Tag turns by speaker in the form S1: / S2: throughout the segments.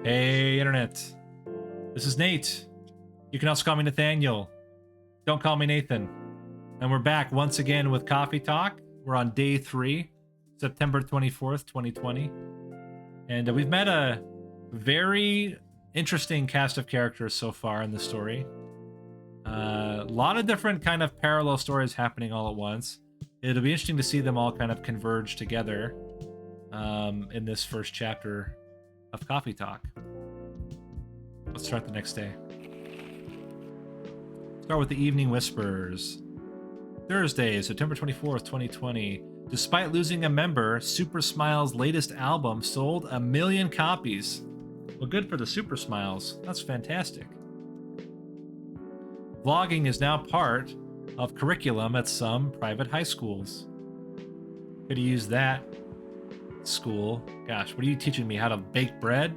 S1: Hey, Internet. This is Nate. You can also call me Nathaniel. Don't call me Nathan. And we're back once again with Coffee Talk. We're on day 3, September 24th, 2020. And we've met a very interesting cast of characters so far in the story. A lot of different kind of parallel stories happening all at once. It'll be interesting to see them all kind of converge together in this first chapter of Coffee Talk. Let's start the next day. Start with the Evening Whispers. Thursday, September 24th, 2020. Despite losing a member, Super Smiles' latest album sold 1 million copies. Well, good for the Super Smiles. That's fantastic. Vlogging is now part of curriculum at some private high schools. Could have used that school. Gosh, what are you teaching me? How to bake bread?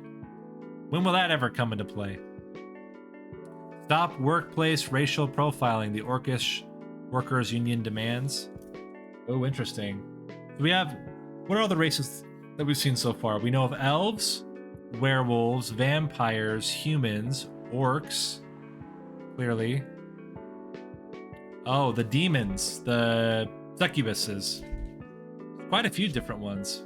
S1: When will that ever come into play? Stop workplace racial profiling, the Orcish Workers Union demands. Oh, interesting. So we have, what are all the races that we've seen so far? We know of elves, werewolves, vampires, humans, orcs, clearly. Oh, the demons, the succubuses. Quite a few different ones.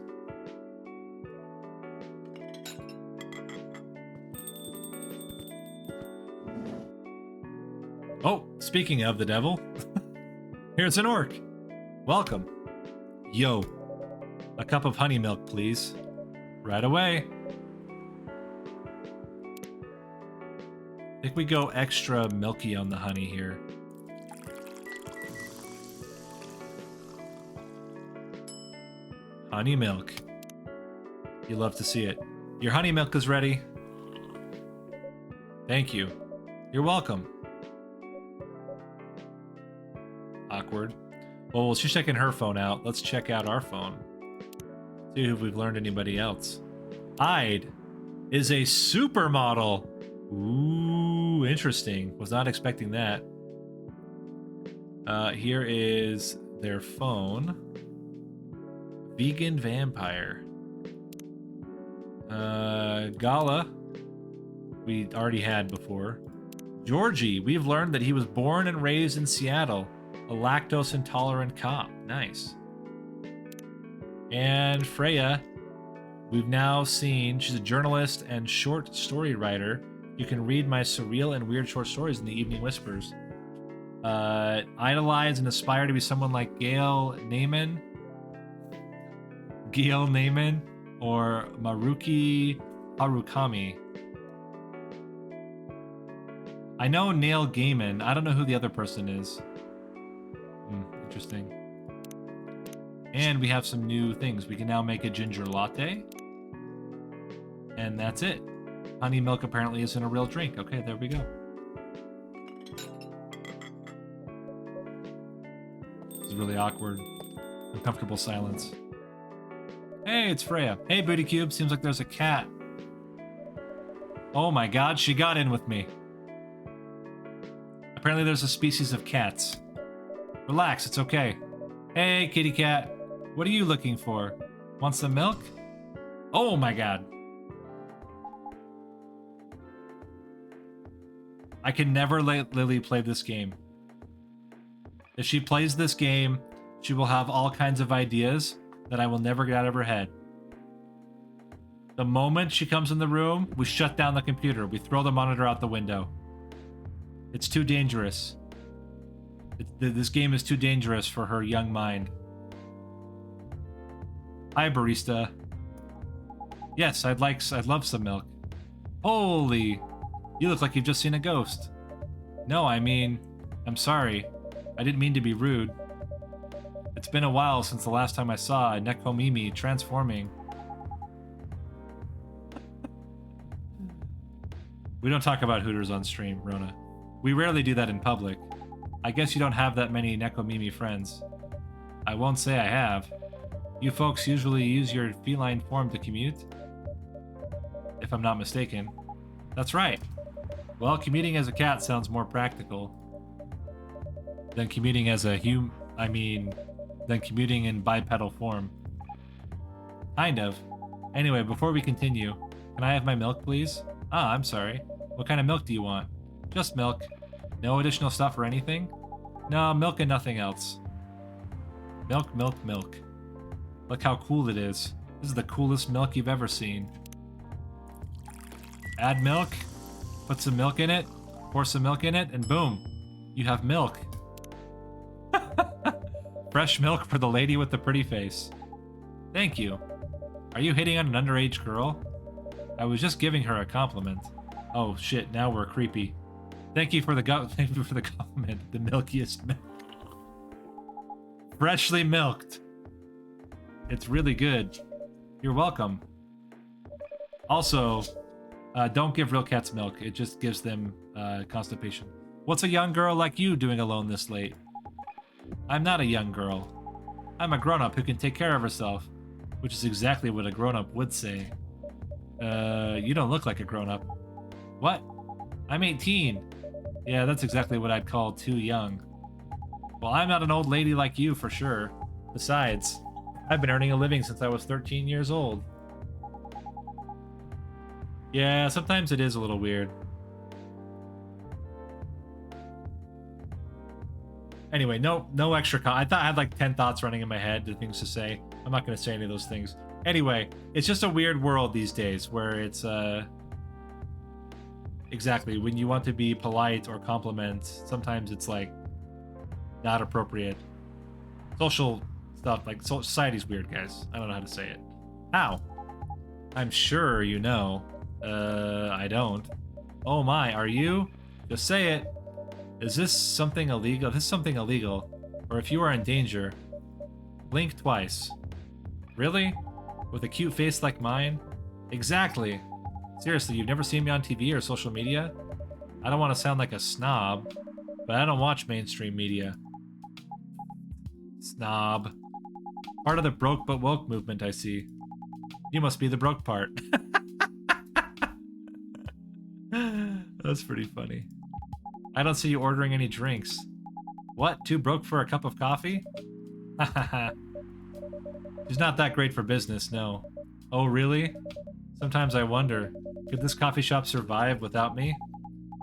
S1: Oh, speaking of the devil, here's an orc. Welcome. Yo, a cup of honey milk, please. Right away. I think we go extra milky on the honey here. Honey milk. You love to see it. Your honey milk is ready. Thank you. You're welcome. Awkward. Well, she's checking her phone out. Let's check out our phone. See if we've learned anybody else. Hyde is a supermodel. Ooh, interesting. Was not expecting that. Here is their phone. Vegan vampire. Gala. We already had before. Georgie. We've learned that he was born and raised in Seattle. A lactose intolerant cop. Nice. And Freya, we've now seen, she's a journalist and short story writer. You can read my surreal and weird short stories in the Evening Whispers. Idolize and aspire to be someone like Gail Naiman, or Maruki Harukami. I know Neil Gaiman. I don't know who the other person is. Interesting. And we have some new things. We can now make a ginger latte. And that's it. Honey milk apparently isn't a real drink. Okay, there we go. This is really awkward. Uncomfortable silence. Hey, it's Freya. Hey, Booty Cube. Seems like there's a cat. Oh my god, she got in with me. Apparently there's a species of cats. Relax, it's okay. Hey, kitty cat. What are you looking for? Want some milk? Oh my god. I can never let Lily play this game. If she plays this game, she will have all kinds of ideas that I will never get out of her head. The moment she comes in the room, we shut down the computer. We throw the monitor out the window. It's too dangerous. This game is too dangerous for her young mind. Hi, barista. Yes, I'd love some milk. Holy, you look like you've just seen a ghost. No, I mean, I'm sorry. I didn't mean to be rude. It's been a while since the last time I saw a Nekomimi transforming. We don't talk about Hooters on stream, Rona. We rarely do that in public. I guess you don't have that many Nekomimi friends. I won't say I have. You folks usually use your feline form to commute? If I'm not mistaken. That's right. Well, commuting as a cat sounds more practical than commuting as a than commuting in bipedal form. Kind of. Anyway, before we continue, Can I have my milk, please? Ah, I'm sorry. What kind of milk do you want? Just milk. No additional stuff or anything? No, milk and nothing else. Milk, milk, milk. Look how cool it is. This is the coolest milk you've ever seen. Add milk, put some milk in it, pour some milk in it, and boom, you have milk. Fresh milk for the lady with the pretty face. Thank you. Are you hitting on an underage girl? I was just giving her a compliment. Oh shit, now we're creepy. Thank you for the compliment. The milkiest milk. Freshly milked. It's really good. You're welcome. Also, don't give real cats milk. It just gives them constipation. What's a young girl like you doing alone this late? I'm not a young girl. I'm a grown-up who can take care of herself, which is exactly what a grown-up would say. You don't look like a grown-up. What? I'm 18. Yeah, that's exactly what I'd call too young. Well, I'm not an old lady like you, for sure. Besides, I've been earning a living since I was 13 years old. Yeah, sometimes it is a little weird. Anyway, no extra I thought I had like 10 thoughts running in my head, the things to say. I'm not going to say any of those things. Anyway, it's just a weird world these days where it's, exactly, when you want to be polite or compliment, sometimes it's like not appropriate. Social stuff, like society's weird, guys. I don't know how to say it. How? I'm sure you know. I don't. Oh my, are you? Just say it. Is this something illegal? If this is something illegal, or if you are in danger, blink twice. Really? With a cute face like mine? Exactly. Seriously, you've never seen me on TV or social media? I don't want to sound like a snob, but I don't watch mainstream media. Snob. Part of the broke but woke movement, I see. You must be the broke part. That's pretty funny. I don't see you ordering any drinks. What? Too broke for a cup of coffee? Hahaha. She's not that great for business, no. Oh, really? Sometimes I wonder, could this coffee shop survive without me?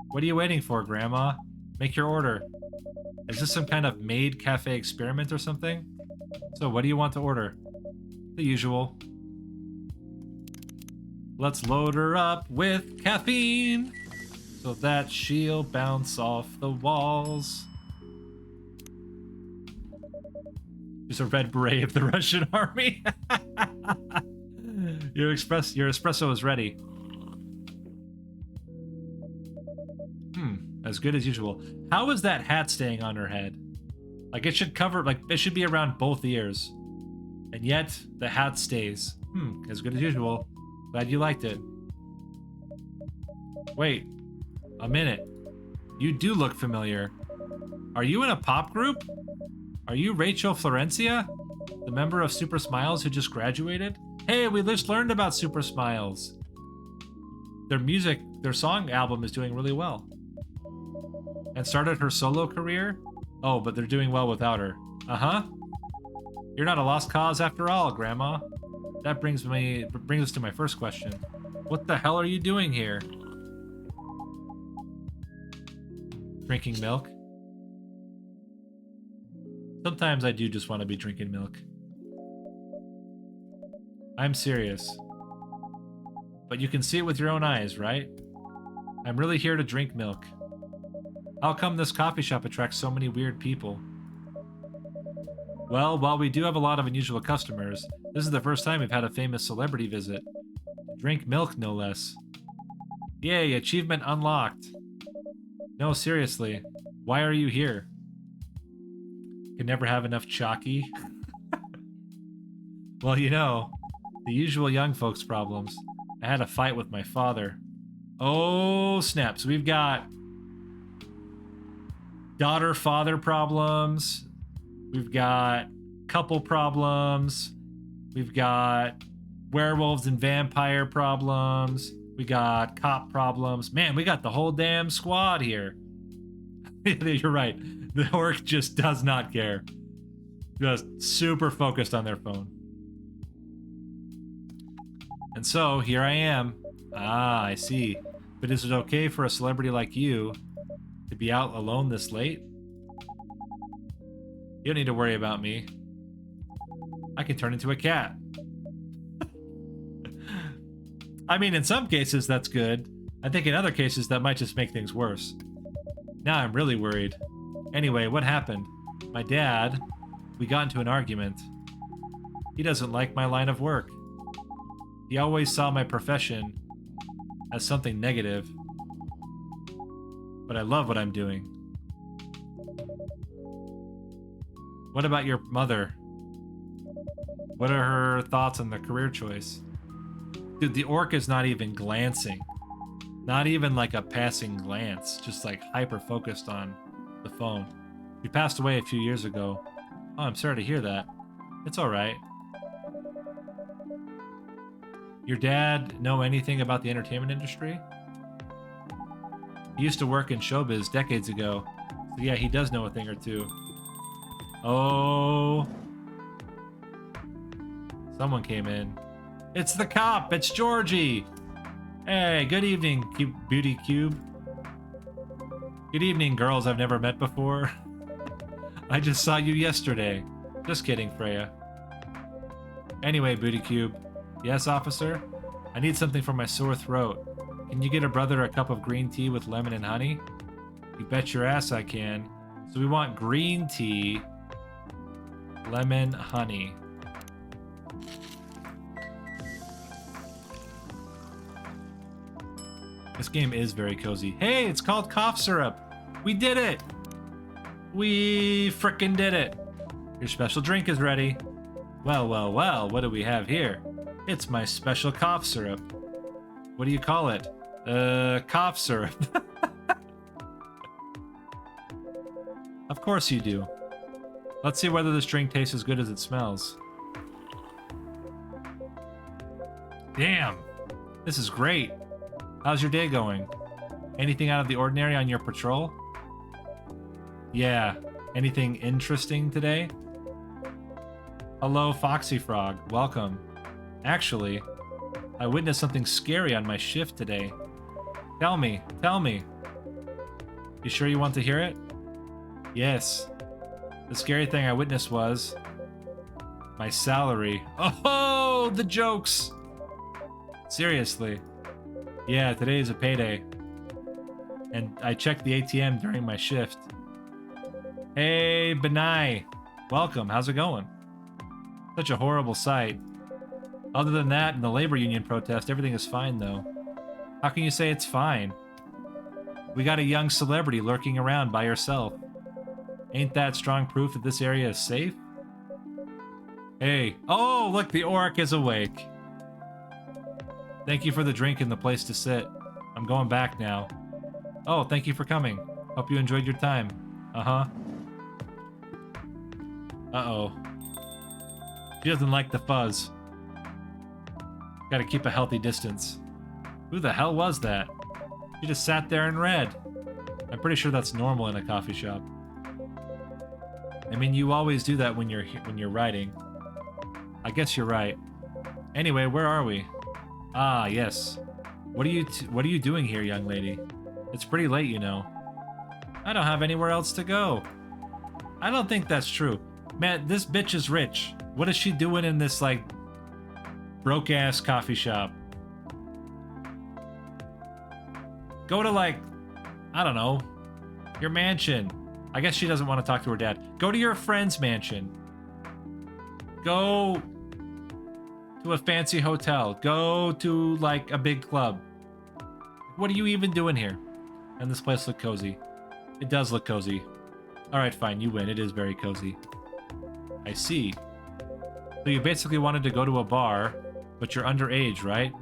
S1: What are you waiting for, Grandma? Make your order. Is this some kind of maid cafe experiment or something? So, what do you want to order? The usual. Let's load her up with caffeine so that she'll bounce off the walls. She's a red beret of the Russian army. Your espresso is ready. As good as usual. How is that hat staying on her head? Like it should cover, like it should be around both ears. And yet, the hat stays. As good as usual. Glad you liked it. Wait, a minute. You do look familiar. Are you in a pop group? Are you Rachel Florencia? The member of Super Smiles who just graduated? Hey, we just learned about Super Smiles. Their song album is doing really well. And started her solo career? Oh, but they're doing well without her. Uh-huh. You're not a lost cause after all, Grandma. That brings us to my first question. What the hell are you doing here? Drinking milk? Sometimes I do just want to be drinking milk. I'm serious. But you can see it with your own eyes, right? I'm really here to drink milk. How come this coffee shop attracts so many weird people? Well, while we do have a lot of unusual customers, this is the first time we've had a famous celebrity visit. Drink milk, no less. Yay, achievement unlocked. No, seriously, why are you here? Can never have enough chalky. Well, you know, the usual young folks problems. I had a fight with my father. Oh, snap. So we've got daughter-father problems. We've got couple problems. We've got werewolves and vampire problems. We got cop problems. Man, we got the whole damn squad here. You're right. The orc just does not care. Just super focused on their phone. And so, here I am. Ah, I see. But is it okay for a celebrity like you to be out alone this late? You don't need to worry about me. I can turn into a cat. I mean, in some cases, that's good. I think in other cases, that might just make things worse. Now I'm really worried. Anyway, what happened? My dad, we got into an argument. He doesn't like my line of work. He always saw my profession as something negative. But I love what I'm doing. What about your mother? What are her thoughts on the career choice? Dude, the orc is not even glancing. Not even like a passing glance. Just like hyper-focused on the phone. He passed away a few years ago. Oh, I'm sorry to hear that. It's alright. Your dad know anything about the entertainment industry? He used to work in showbiz decades ago. So yeah, he does know a thing or two. Oh. Someone came in. It's the cop! It's Georgie! Hey, good evening, Beauty Cube. Good evening, girls I've never met before. I just saw you yesterday. Just kidding, Freya. Anyway, Booty Cube. Yes, officer? I need something for my sore throat. Can you get a brother a cup of green tea with lemon and honey? You bet your ass I can. So we want green tea, lemon, honey. This game is very cozy. Hey, it's called cough syrup. We did it. We frickin' did it. Your special drink is ready. Well, well, well, what do we have here? It's my special cough syrup. What do you call it? Cough syrup. Of course you do. Let's see whether this drink tastes as good as it smells. Damn, this is great. How's your day going? Anything out of the ordinary on your patrol? Yeah, anything interesting today? Hello, Foxy Frog. Welcome. Actually, I witnessed something scary on my shift today. Tell me, tell me. You sure you want to hear it? Yes. The scary thing I witnessed was my salary. Oh, the jokes! Seriously. Yeah, today is a payday. And I checked the ATM during my shift. Hey, Benai. Welcome, how's it going? Such a horrible sight. Other than that and the labor union protest, everything is fine though. How can you say it's fine? We got a young celebrity lurking around by herself. Ain't that strong proof that this area is safe? Hey, oh, look, the orc is awake. Thank you for the drink and the place to sit. I'm going back now. Oh, thank you for coming. Hope you enjoyed your time. Uh-huh. Uh-oh. She doesn't like the fuzz. Gotta keep a healthy distance. Who the hell was that? She just sat there and read. I'm pretty sure that's normal in a coffee shop. I mean, you always do that when you're writing. I guess you're right. Anyway, where are we? Ah, yes. What are you doing here, young lady? It's pretty late, you know. I don't have anywhere else to go. I don't think that's true. Man, this bitch is rich. What is she doing in this, like, broke-ass coffee shop? Go to, like, I don't know, your mansion. I guess she doesn't want to talk to her dad. Go to your friend's mansion. Go to a fancy hotel. Go to, like, a big club. What are you even doing here? And this place look cozy. It does look cozy. Alright, fine, you win. It is very cozy. I see. So you basically wanted to go to a bar, but you're underage, right?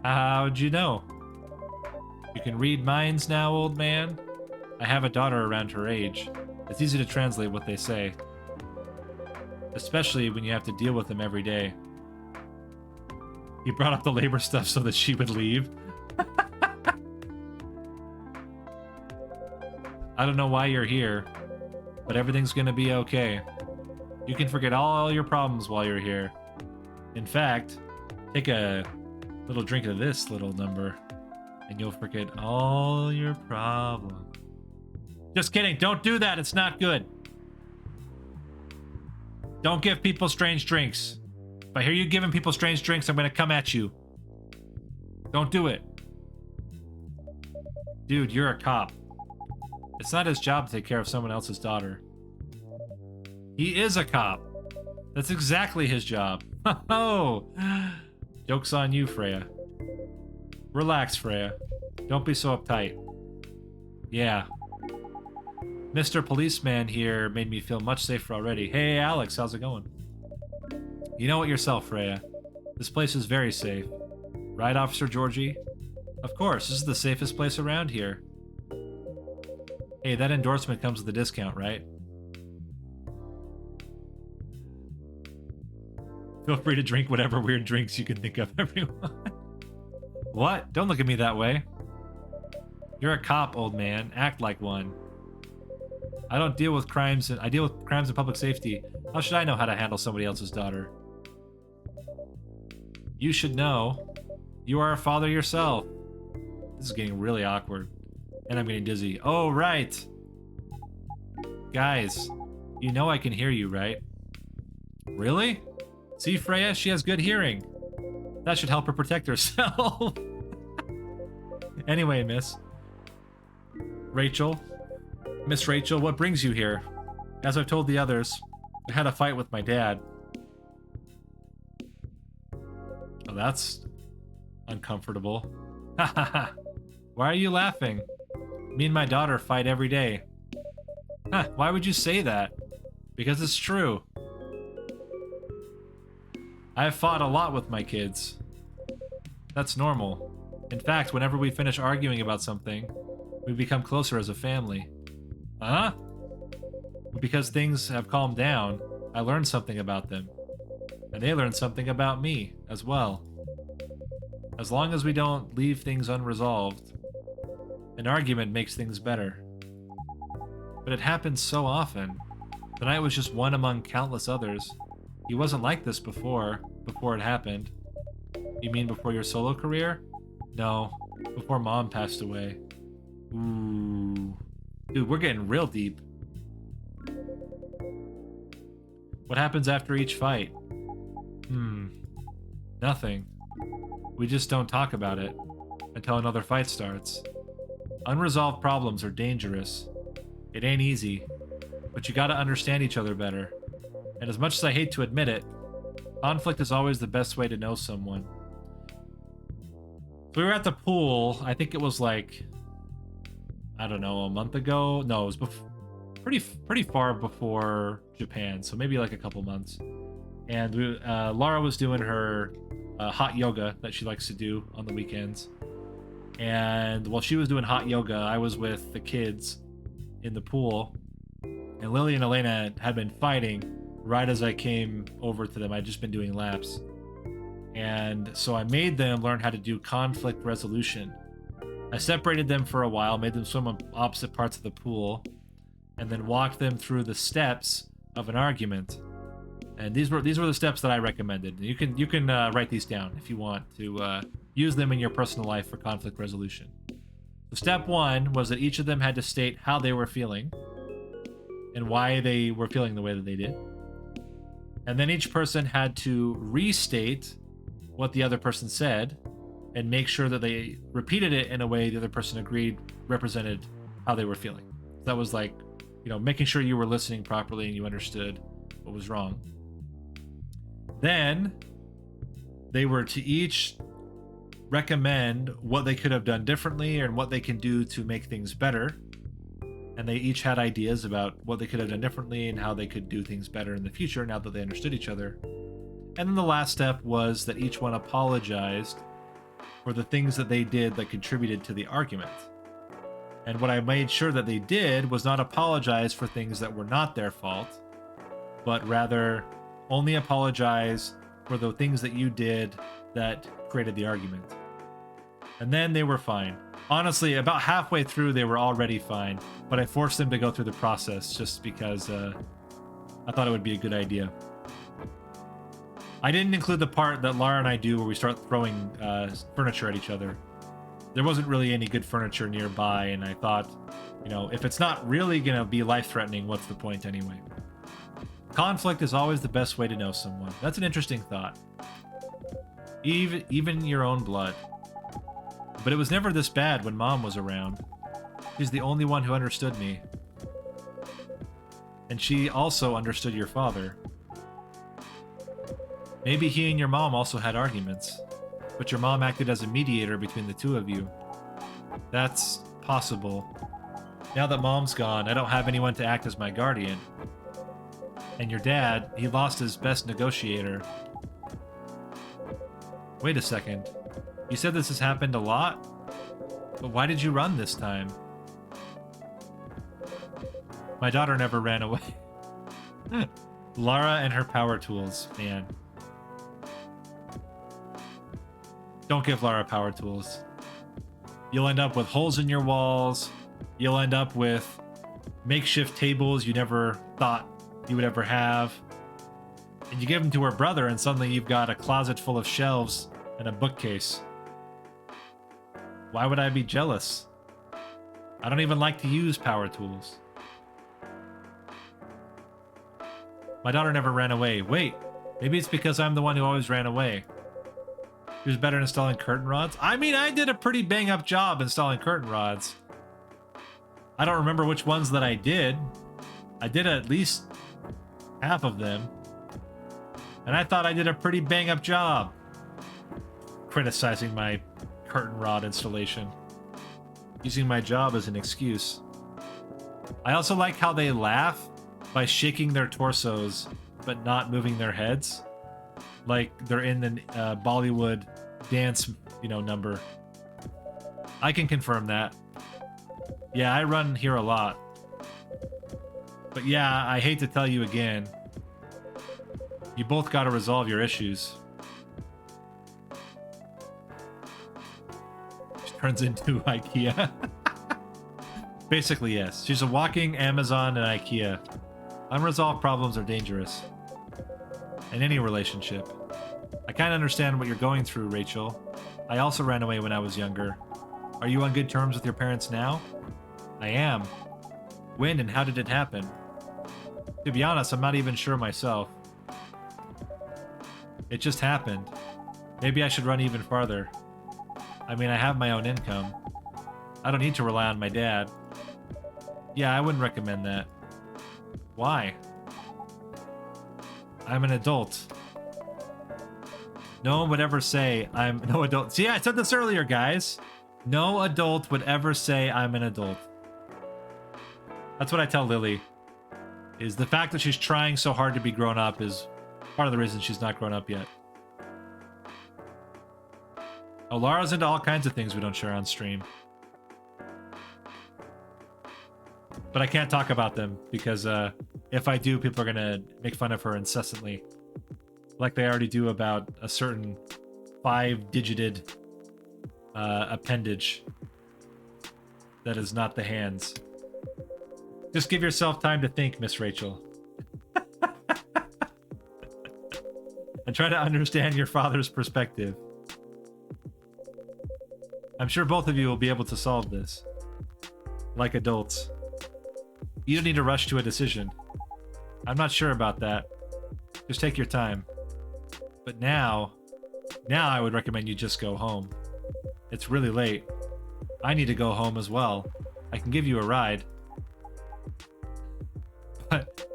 S1: How'd you know? You can read minds now, old man? I have a daughter around her age. It's easy to translate what they say. Especially when you have to deal with them every day. He brought up the labor stuff so that she would leave. I don't know why you're here, but everything's gonna be okay. You can forget all your problems while you're here. In fact, take a Little drink of this little number, and you'll forget all your problems. Just kidding. Don't do that. It's not good. Don't give people strange drinks. If I hear you giving people strange drinks, I'm going to come at you. Don't do it. Dude, you're a cop. It's not his job to take care of someone else's daughter. He is a cop. That's exactly his job. Oh, joke's on you, Freya. Relax, Freya. Don't be so uptight. Yeah. Mr. Policeman here made me feel much safer already. Hey, Alex, how's it going? You know it yourself, Freya. This place is very safe. Right, Officer Georgie? Of course, this is the safest place around here. Hey, that endorsement comes with a discount, right? Feel free to drink whatever weird drinks you can think of, everyone. What? Don't look at me that way. You're a cop, old man. Act like one. I don't deal with crimes, I deal with crimes and public safety. How should I know how to handle somebody else's daughter? You should know. You are a father yourself. This is getting really awkward. And I'm getting dizzy. Oh, right. Guys, you know I can hear you, right? Really? See, Freya, she has good hearing. That should help her protect herself. Anyway, Miss Rachel, what brings you here? As I've told the others, I had a fight with my dad. Oh, that's uncomfortable. Ha ha ha. Why are you laughing? Me and my daughter fight every day. Huh, why would you say that? Because it's true. I've fought a lot with my kids. That's normal. In fact, whenever we finish arguing about something, we become closer as a family. Huh? Because things have calmed down, I learned something about them. And they learned something about me as well. As long as we don't leave things unresolved, an argument makes things better. But it happens so often. Tonight was just one among countless others. He wasn't like this before it happened. You mean before your solo career? No, before Mom passed away. Ooh. Dude, we're getting real deep. What happens after each fight? Nothing. We just don't talk about it until another fight starts. Unresolved problems are dangerous. It ain't easy, but you gotta understand each other better. And as much as I hate to admit it, conflict is always the best way to know someone. We were at the pool, I think it was like, I don't know, a month ago? No, it was pretty far before Japan, so maybe like a couple months. And Laura was doing her hot yoga that she likes to do on the weekends. And while she was doing hot yoga, I was with the kids in the pool. And Lily and Elena had been fighting right as I came over to them. I'd just been doing laps. And so I made them learn how to do conflict resolution. I separated them for a while, made them swim on opposite parts of the pool, and then walked them through the steps of an argument. And these were the steps that I recommended. You can write these down if you want to use them in your personal life for conflict resolution. So step one was that each of them had to state how they were feeling and why they were feeling the way that they did. And then each person had to restate what the other person said and make sure that they repeated it in a way the other person agreed represented how they were feeling. That was like, making sure you were listening properly and you understood what was wrong. Then they were to each recommend what they could have done differently and what they can do to make things better. And they each had ideas about what they could have done differently and how they could do things better in the future now that they understood each other. And then the last step was that each one apologized for the things that they did that contributed to the argument. And what I made sure that they did was not apologize for things that were not their fault, but rather only apologize for the things that you did that created the argument. And then they were fine. Honestly, about halfway through, they were already fine, but I forced them to go through the process just because I thought it would be a good idea. I didn't include the part that Lara and I do where we start throwing furniture at each other. There wasn't really any good furniture nearby, and I thought, you know, if it's not really going to be life-threatening, what's the point anyway? Conflict is always the best way to know someone. That's an interesting thought. Even your own blood. But it was never this bad when Mom was around. She's the only one who understood me. And she also understood your father. Maybe he and your mom also had arguments, but your mom acted as a mediator between the two of you. That's possible. Now that Mom's gone, I don't have anyone to act as my guardian. And your dad, he lost his best negotiator. Wait a second. You said this has happened a lot? But why did you run this time? My daughter never ran away. Lara and her power tools, man. Don't give Lara power tools. You'll end up with holes in your walls. You'll end up with makeshift tables you never thought you would ever have. And you give them to her brother and suddenly you've got a closet full of shelves and a bookcase. Why would I be jealous? I don't even like to use power tools. My daughter never ran away. Wait, maybe it's because I'm the one who always ran away. She was better at installing curtain rods. I mean, I did a pretty bang-up job installing curtain rods. I don't remember which ones that I did. I did at least half of them. And I thought I did a pretty bang-up job criticizing my curtain rod installation. Using my job as an excuse. I also like how they laugh by shaking their torsos but not moving their heads. Like they're in the Bollywood dance, you know, number. I can confirm that. Yeah, I run here a lot. But yeah, I hate to tell you again. You both gotta resolve your issues. She turns into IKEA. Basically, yes. She's a walking Amazon and IKEA. Unresolved problems are dangerous. In any relationship. I kind of understand what you're going through, Rachel. I also ran away when I was younger. Are you on good terms with your parents now? I am. When and how did it happen? To be honest, I'm not even sure myself. It just happened. Maybe I should run even farther. I mean, I have my own income. I don't need to rely on my dad. Yeah, I wouldn't recommend that. Why? I'm an adult. No one would ever say I'm no adult. See, I said this earlier, guys. No adult would ever say I'm an adult. That's what I tell Lily. Is the fact that she's trying so hard to be grown up is part of the reason she's not grown up yet. Oh, Lara's into all kinds of things we don't share on stream. But I can't talk about them because if I do, people are going to make fun of her incessantly. Like they already do about a certain 5-digited appendage that is not the hands. Just give yourself time to think, Miss Rachel. And try to understand your father's perspective. I'm sure both of you will be able to solve this. Like adults. You don't need to rush to a decision. I'm not sure about that. Just take your time. But now I would recommend you just go home. It's really late. I need to go home as well. I can give you a ride. But,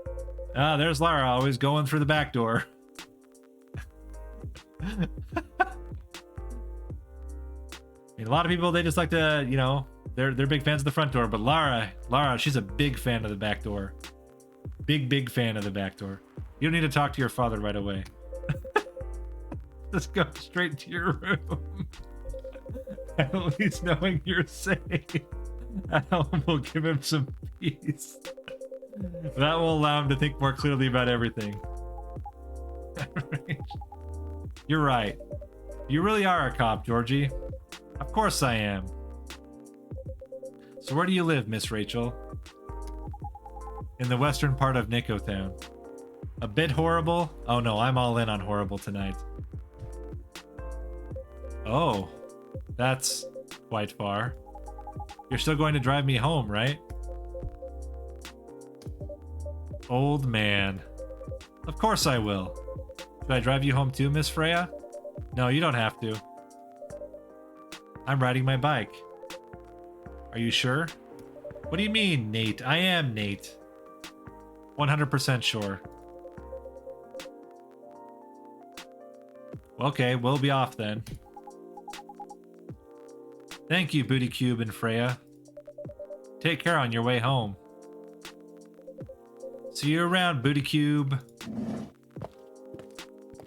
S1: there's Lara always going through the back door. I mean, a lot of people, they just like to, you know, they're big fans of the front door, but Lara, she's a big fan of the back door. Big fan of the back door. You don't need to talk to your father right away. Just go straight to your room. At least knowing you're safe. That will give him some peace. That will allow him to think more clearly about everything. You're right. You really are a cop, Georgie. Of course I am. So where do you live, Miss Rachel? In the western part of Nico Town. A bit horrible? Oh no, I'm all in on horrible tonight. Oh, that's quite far. You're still going to drive me home, right? Old man. Of course I will. Should I drive you home too, Miss Freya? No, you don't have to. I'm riding my bike. Are you sure? What do you mean, Nate? I am Nate. 100% sure. Okay, we'll be off then. Thank you, Booty Cube and Freya. Take care on your way home. See you around, Booty Cube.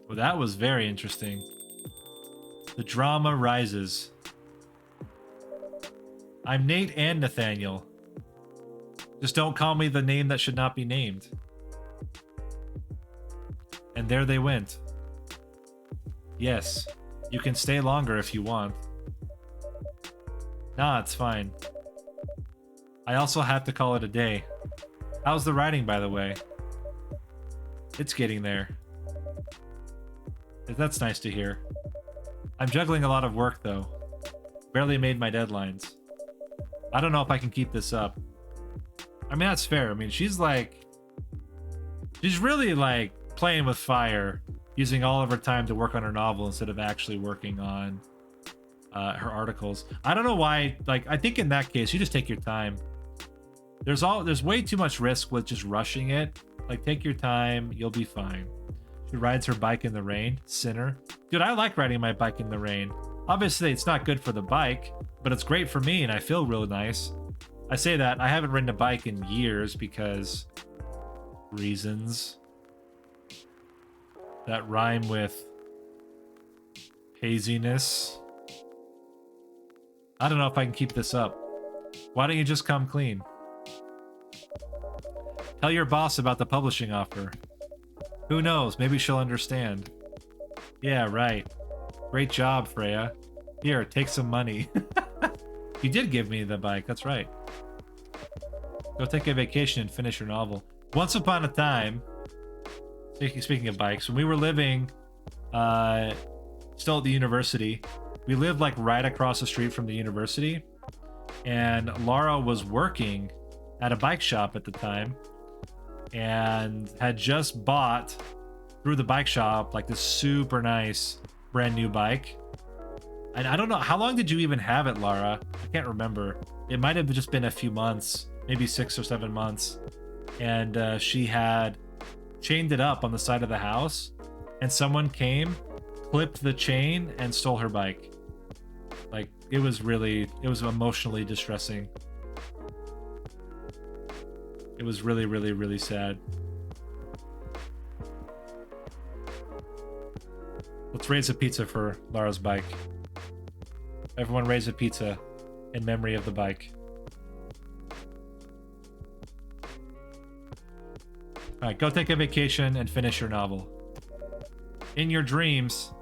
S1: Well, that was very interesting. The drama rises. I'm Nate and Nathaniel. Just don't call me the name that should not be named. And there they went. Yes, you can stay longer if you want. Nah, it's fine. I also have to call it a day. How's the writing, by the way? It's getting there. That's nice to hear. I'm juggling a lot of work, though. Barely made my deadlines. I don't know if I can keep this up. I mean, that's fair. I mean, she's really like playing with fire, using all of her time to work on her novel instead of actually working on her articles. I don't know why. Like, I think in that case, you just take your time. There's way too much risk with just rushing it. Like, take your time. You'll be fine. She rides her bike in the rain. Sinner. Dude, I like riding my bike in the rain. Obviously, it's not good for the bike, but it's great for me, and I feel real nice. I say that. I haven't ridden a bike in years because reasons that rhyme with haziness. I don't know if I can keep this up. Why don't you just come clean? Tell your boss about the publishing offer. Who knows? Maybe she'll understand. Yeah, right. Great job, Freya. Here, take some money. You did give me the bike. That's right. Go take a vacation and finish your novel. Once upon a time, speaking of bikes, when we were living still at the university, we lived like right across the street from the university, and Laura was working at a bike shop at the time and had just bought through the bike shop like this super nice brand new bike. And I don't know, how long did you even have it, Laura? I can't remember. It might have just been a few months, maybe 6 or 7 months. And she had chained it up on the side of the house, and someone came, clipped the chain, and stole her bike. Like, it was emotionally distressing. It was really, really, really sad. Let's raise a pizza for Laura's bike. Everyone raise a pizza in memory of the bike. Alright, go take a vacation and finish your novel. In your dreams,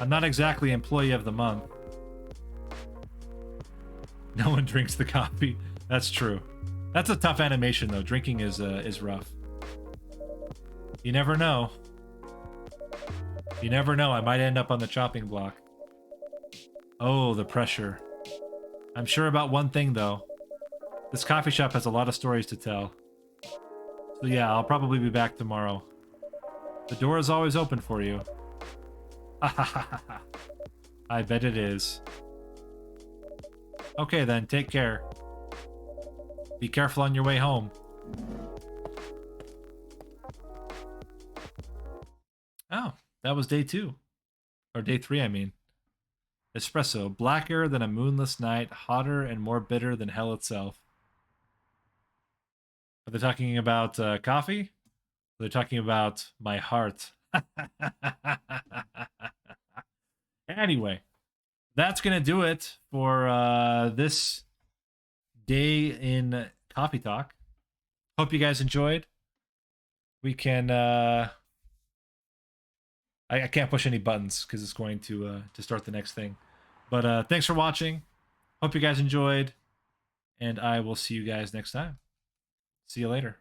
S1: I'm not exactly employee of the month. No one drinks the coffee. That's true. That's a tough animation, though. Drinking is rough. You never know. You never know. I might end up on the chopping block. Oh, the pressure. I'm sure about one thing, though. This coffee shop has a lot of stories to tell. So yeah, I'll probably be back tomorrow. The door is always open for you. I bet it is. Okay then, take care. Be careful on your way home. Oh, that was day 2. Or day 3, I mean. Espresso, blacker than a moonless night, hotter and more bitter than hell itself. Are they talking about coffee? They're talking about my heart. Anyway, that's going to do it for this day in Coffee Talk. Hope you guys enjoyed. We can... I can't push any buttons because it's going to start the next thing. But thanks for watching. Hope you guys enjoyed. And I will see you guys next time. See you later.